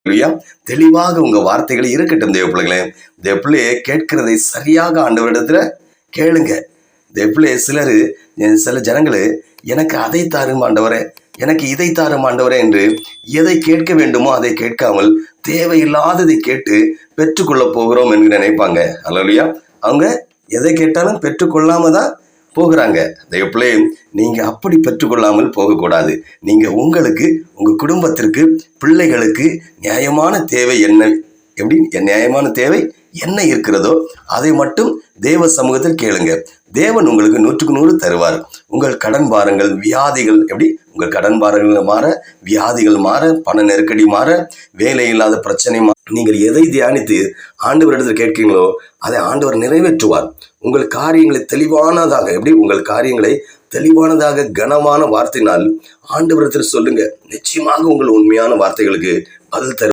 இல்லையா? தெளிவாக உங்க வார்த்தைகள் இருக்கட்டும் தேவ பிள்ளைகளே. தேவ பிள்ளையை கேட்கிறதை சரியாக ஆண்டவரிடத்துல கேளுங்க. தேவ பிள்ளையை சில ஜனங்களு எனக்கு அதை தாரும் ஆண்டவரே, எனக்கு இதை தாரும் ஆண்டவரே என்று எதை கேட்க வேண்டுமோ அதை கேட்காமல் தேவையில்லாததை கேட்டு பெற்றுக்கொள்ள போகிறோம் என்று நினைப்பாங்க. அல்லையா? அவங்க எதை கேட்டாலும் பெற்றுக்கொள்ளாம தான் போகிறாங்க. தயவுப்பிள்ளை, நீங்க அப்படி பெற்றுக்கொள்ளாமல் போகக்கூடாது. நீங்க உங்களுக்கு, உங்க குடும்பத்திற்கு, பிள்ளைகளுக்கு நியாயமான தேவை என்ன, எப்படி நியாயமான தேவை என்ன இருக்கிறதோ அதை மட்டும் தேவ சமூகத்தில் கேளுங்க. தேவன் உங்களுக்கு 100க்கு 100 தருவார். உங்கள் கடன் பாரங்கள், வியாதிகள், எப்படி உங்கள் கடன் பாரங்கள் மாற, வியாதிகள் மாற, பண நெருக்கடி மாற, வேலை இல்லாத பிரச்சனை மாற, நீங்கள் எதை தியானித்து ஆண்டவரிடத்தில் கேட்கிறீங்களோ அதை ஆண்டவர் நிறைவேற்றுவார். உங்கள் காரியங்களை தெளிவானதாக, எப்படி உங்கள் காரியங்களை தெளிவானதாக கனமான வார்த்தையினால் ஆண்டவரிடத்தில் சொல்லுங்க. நிச்சயமாக உங்கள் உண்மையான வார்த்தைகளுக்கு பதில் தரும்.